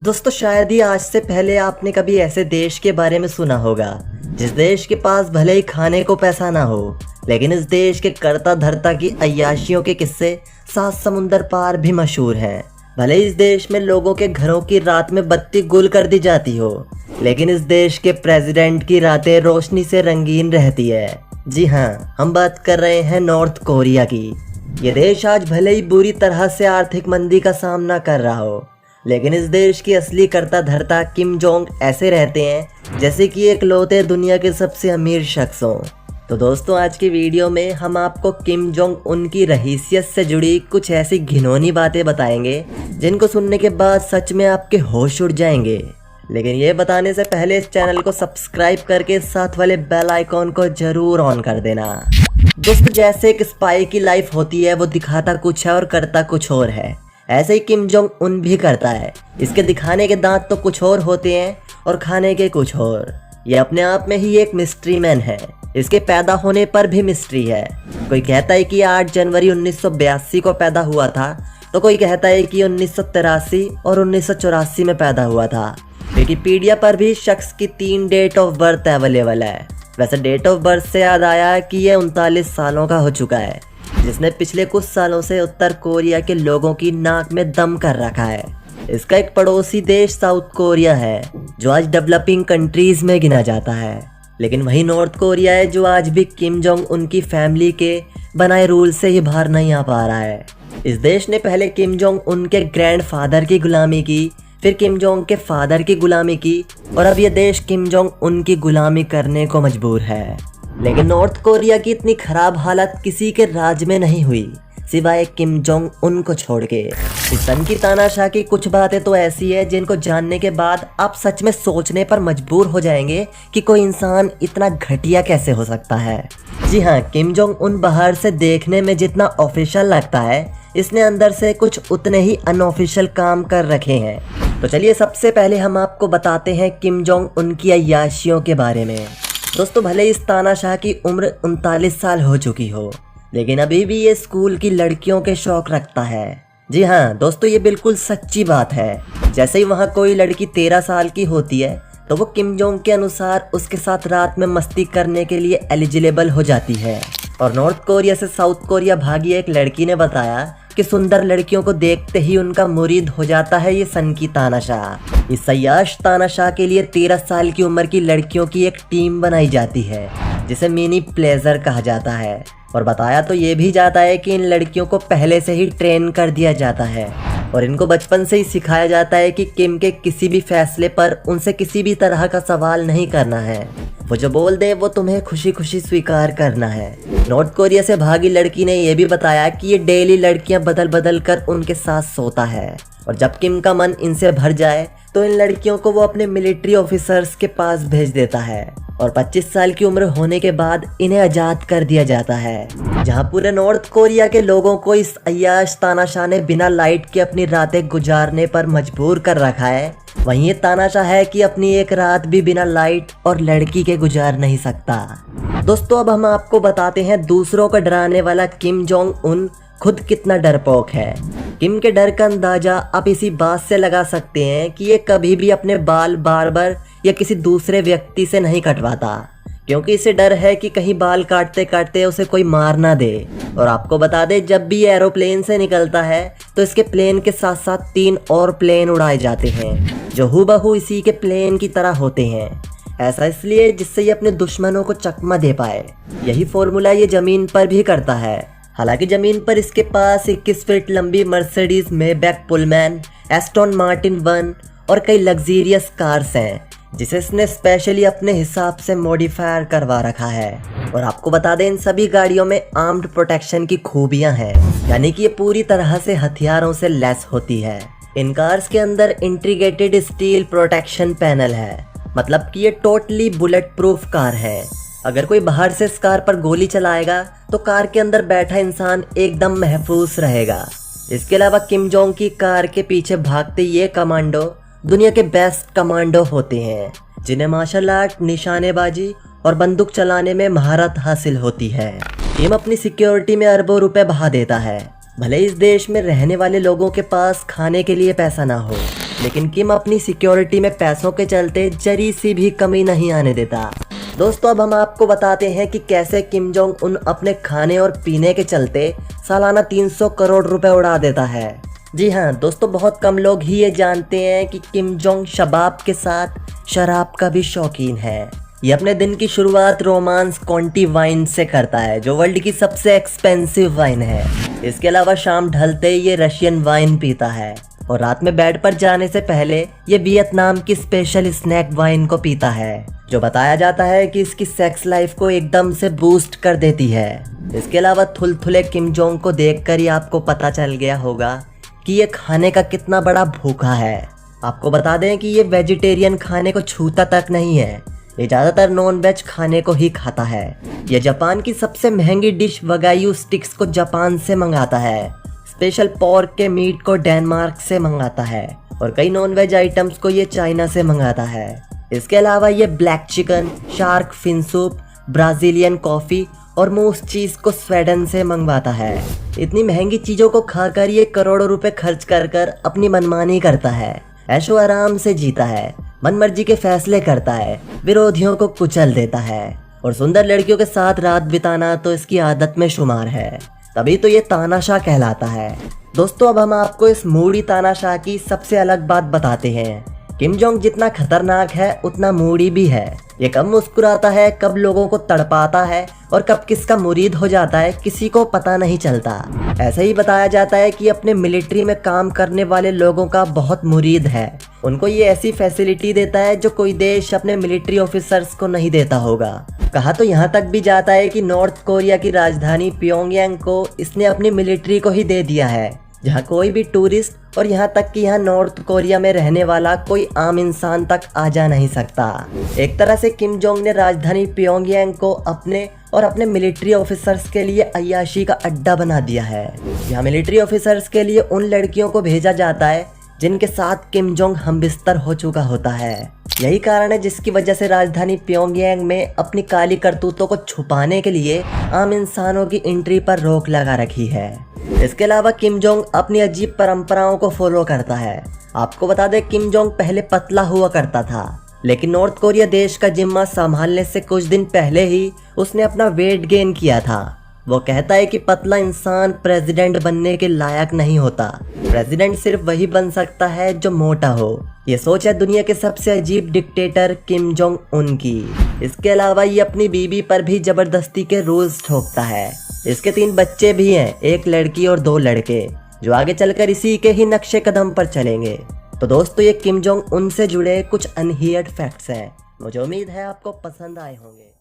दोस्तों शायद ही आज से पहले आपने कभी ऐसे देश के बारे में सुना होगा जिस देश के पास भले ही खाने को पैसा ना हो, लेकिन इस देश के कर्ता धर्ता की अय्याशियों के किस्से 7 समुंदर पार भी मशहूर हैं। भले इस देश में लोगों के घरों की रात में बत्ती गुल कर दी जाती हो, लेकिन इस देश के प्रेसिडेंट की रातें रोशनी से रंगीन रहती है। जी हाँ, हम बात कर रहे हैं नॉर्थ कोरिया की। ये देश आज भले ही बुरी तरह से आर्थिक मंदी का सामना कर रहा हो, लेकिन इस देश की असली कर्ता धर्ता किम जोंग ऐसे रहते हैं जैसे कि इकलौते दुनिया के सबसे अमीर शख्स हों। तो दोस्तों आज की वीडियो में हम आपको किम जोंग उन की रहीसियत से जुड़ी कुछ ऐसी घिनौनी बातें बताएंगे जिनको सुनने के बाद सच में आपके होश उड़ जाएंगे। लेकिन ये बताने से पहले इस चैनल को सब्सक्राइब करके साथ वाले बेल आइकॉन को जरूर ऑन कर देना। दोस्तों जैसे एक स्पाई की लाइफ होती है, वो दिखाता कुछ है और करता कुछ और है, ऐसे ही किम जोंग उन भी करता है। इसके दिखाने के दांत तो कुछ और होते हैं और खाने के कुछ और। ये अपने आप में ही एक मिस्ट्री मैन है। इसके पैदा होने पर भी मिस्ट्री है। कोई कहता है कि 8 जनवरी 1982 को पैदा हुआ था, तो कोई कहता है कि 1983 और 1984 में पैदा हुआ था। विकिपीडिया पर भी शख्स की 3 डेट ऑफ बर्थ अवेलेबल है। वैसे डेट ऑफ बर्थ से याद आया कि यह 39 सालों का हो चुका है, जिसने पिछले कुछ सालों से उत्तर कोरिया के लोगों की नाक में दम कर रखा है। इसका एक पड़ोसी देश साउथ कोरिया है जो आज डेवलपिंग कंट्रीज में गिना जाता है, लेकिन वही नॉर्थ कोरिया है जो आज भी किम जोंग उनकी फैमिली के बनाए रूल से ही बाहर नहीं आ पा रहा है। इस देश ने पहले किम जोंग उनके ग्रैंडफादर की गुलामी की, फिर किम जोंग के फादर की गुलामी की, और अब ये देश किम जोंग उनकी गुलामी करने को मजबूर है। लेकिन नॉर्थ कोरिया की इतनी खराब हालत किसी के राज में नहीं हुई सिवाय किम जोंग उन को छोड़ के। इस सन की तानाशाह की कुछ बातें तो ऐसी है जिनको जानने के बाद आप सच में सोचने पर मजबूर हो जाएंगे कि कोई इंसान इतना घटिया कैसे हो सकता है। जी हाँ, किम जोंग उन बाहर से देखने में जितना ऑफिशियल लगता है, इसने अंदर से कुछ उतने ही अनऑफिशियल काम कर रखे हैं। तो चलिए सबसे पहले हम आपको बताते हैं किम जोंग उनकी अय्याशियों के बारे में। दोस्तों भले इस तानाशाह की उम्र 39 साल हो चुकी हो, लेकिन अभी भी ये स्कूल की लड़कियों के शौक रखता है। जी हाँ दोस्तों, ये बिल्कुल सच्ची बात है। जैसे ही वहाँ कोई लड़की 13 साल की होती है तो वो किम जोंग के अनुसार उसके साथ रात में मस्ती करने के लिए एलिजिबल हो जाती है। और नॉर्थ कोरिया से साउथ कोरिया भागी एक लड़की ने बताया कि सुंदर लड़कियों को देखते ही उनका मुरीद हो जाता है ये सन की तानाशाह। इस अय्याश तानाशाह के लिए 13 साल की उम्र की लड़कियों की एक टीम बनाई जाती है जिसे मिनी प्लेजर कहा जाता है। और बताया तो ये भी जाता है कि इन लड़कियों को पहले से ही ट्रेन कर दिया जाता है और इनको बचपन से ही सिखाया जाता है कि किम के किसी भी फैसले पर उनसे किसी भी तरह का सवाल नहीं करना है। वो जो बोल दे वो तुम्हें खुशी खुशी स्वीकार करना है। नॉर्थ कोरिया से भागी लड़की ने यह भी बताया कि ये डेली लड़कियां बदल बदल कर उनके साथ सोता है, और जब किम का मन इनसे भर जाए तो इन लड़कियों को वो अपने मिलिट्री ऑफिसर्स के पास भेज देता है और 25 साल की उम्र होने के बाद इन्हें आजाद कर दिया जाता है। जहां पूरे नॉर्थ कोरिया के लोगों को इस अय्याश तानाशाह ने बिना लाइट के अपनी रातें गुजारने पर मजबूर कर रखा है, वहीं ये तानाशाह है कि अपनी एक रात भी बिना लाइट और लड़की के गुजार नहीं सकता। दोस्तों अब हम आपको बताते हैं दूसरों को डराने वाला किम जोंग उन खुद कितना डरपोक है। किम के डर का अंदाजा आप इसी बात से लगा सकते हैं कि ये कभी भी अपने बाल बार्बर या किसी दूसरे व्यक्ति से नहीं कटवाता, क्योंकि इसे डर है कि कहीं बाल काटते काटते उसे कोई मार ना दे। और आपको बता दे, जब भी एरोप्लेन से निकलता है तो इसके प्लेन के साथ साथ 3 और प्लेन उड़ाए जाते हैं जो हूबहू इसी के प्लेन की तरह होते हैं। ऐसा इसलिए जिससे ये अपने दुश्मनों को चकमा दे पाए। यही फॉर्मूला ये जमीन पर भी करता है। हालांकि जमीन पर इसके पास 21 फीट लंबी Mercedes Maybach Pullman, Aston Martin 1 और कई लग्जरियस कार्स हैं जिसे इसने स्पेशली अपने हिसाब से मॉडिफायर करवा रखा है। और आपको बता दें, इन सभी गाड़ियों में आर्म्ड प्रोटेक्शन की खूबियां हैं, यानी कि ये पूरी तरह से हथियारों से लैस होती है। इन कार्स के अंदर इंटीग्रेटेड स्टील प्रोटेक्शन पैनल है, मतलब कि ये टोटली बुलेट प्रूफ कार है। अगर कोई बाहर से इस कार पर गोली चलाएगा तो कार के अंदर बैठा इंसान एकदम महफूज रहेगा। इसके अलावा किम जोंग की कार के पीछे भागते ये कमांडो दुनिया के बेस्ट कमांडो होते हैं, जिन्हें मार्शल आर्ट, निशानेबाजी और बंदूक चलाने में महारत हासिल होती है। किम अपनी सिक्योरिटी में अरबों रुपए बहा देता है। भले इस देश में रहने वाले लोगों के पास खाने के लिए पैसा ना हो, लेकिन किम अपनी सिक्योरिटी में पैसों के चलते जरी सी भी कमी नहीं आने देता। दोस्तों अब हम आपको बताते हैं कि कैसे किम जोंग उन अपने खाने और पीने के चलते सालाना 300 करोड़ रुपए उड़ा देता है। जी हाँ दोस्तों, बहुत कम लोग ही ये जानते हैं कि किम जोंग शबाब के साथ शराब का भी शौकीन है। ये अपने दिन की शुरुआत रोमांस कॉन्टी वाइन से करता है, जो वर्ल्ड की सबसे एक्सपेंसिव वाइन है। इसके अलावा शाम ढलते ही ये रशियन वाइन पीता है और रात में बेड पर जाने से पहले ये वियतनाम की स्पेशल स्नैक वाइन को पीता है, जो बताया जाता है कि इसकी सेक्स लाइफ को एकदम से बूस्ट कर देती है। इसके अलावा थुलथुले किम जोंग को देखकर ही आपको पता चल गया होगा कि ये खाने का कितना बड़ा भूखा है। आपको बता दें कि ये वेजिटेरियन खाने को छूता तक नहीं है, ये ज़्यादातर नॉन वेज खाने को ही खाता है। ये जापान की सबसे महंगी डिश वगायू स्टिक्स को जापान से मंगाता है, स्पेशल पोर्क के मीट को डेनमार्क से मंगाता है और कई नॉन वेज आइटम्स को ये चाइना से मंगाता है। इसके अलावा ये black chicken, shark fin soup, Brazilian coffee और मूस चीज़ को स्वीडन से मंगवाता है। इतनी महंगी चीज़ों को खाकर ये करोड़ों रुपए खर्च कर कर अपनी मनमानी करता है, ऐशो आराम से जीता है, मनमर्जी के फैसले करता है, विरोधियों को कुचल देता है और सुंदर लड़कियों के साथ रात बिताना तो इसकी आदत में शुमार है। तभी तो ये तानाशाह कहलाता है। दोस्तों अब हम आपको इस मूडी तानाशाह की सबसे अलग बात बताते हैं। किम जोंग जितना खतरनाक है उतना मूडी भी है। ये कब मुस्कुराता है, कब लोगों को तड़पाता है और कब किसका मुरीद हो जाता है किसी को पता नहीं चलता। ऐसा ही बताया जाता है कि अपने मिलिट्री में काम करने वाले लोगों का बहुत मुरीद है। उनको ये ऐसी फैसिलिटी देता है जो कोई देश अपने मिलिट्री ऑफिसर्स को नहीं देता होगा। कहा तो यहाँ तक भी जाता है कि नॉर्थ कोरिया की राजधानी प्योंगयांग को इसने अपनी मिलिट्री को ही दे दिया है, जहाँ कोई भी टूरिस्ट और यहाँ तक कि यहाँ नॉर्थ कोरिया में रहने वाला कोई आम इंसान तक आ जा नहीं सकता। एक तरह से किम जोंग ने राजधानी प्योंगयांग को अपने और अपने मिलिट्री ऑफिसर्स के लिए अय्याशी का अड्डा बना दिया है। यहाँ मिलिट्री ऑफिसर्स के लिए उन लड़कियों को भेजा जाता है जिनके साथ किम जोंग हमबिस्तर हो चुका होता है। यही कारण है जिसकी वजह से राजधानी प्योंगयांग में अपनी काली करतूतों को छुपाने के लिए आम इंसानों की एंट्री पर रोक लगा रखी है। इसके अलावा किम जोंग अपनी अजीब परंपराओं को फॉलो करता है। आपको बता दें किम जोंग पहले पतला हुआ करता था, लेकिन नॉर्थ कोरिया देश का जिम्मा संभालने से कुछ दिन पहले ही उसने अपना वेट गेन किया था। वो कहता है कि पतला इंसान प्रेसिडेंट बनने के लायक नहीं होता, प्रेसिडेंट सिर्फ वही बन सकता है जो मोटा हो। ये सोच है दुनिया के सबसे अजीब डिक्टेटर किम जोंग उन की। इसके अलावा ये अपनी बीवी पर भी जबरदस्ती के रूल्स ठोकता है। इसके 3 बच्चे भी हैं, एक लड़की और 2 लड़के, जो आगे चलकर इसी के ही नक्शे कदम पर चलेंगे। तो दोस्तों ये किम जोंग उन से जुड़े कुछ अनहियर्ड फैक्ट्स हैं। मुझे उम्मीद है आपको पसंद आए होंगे।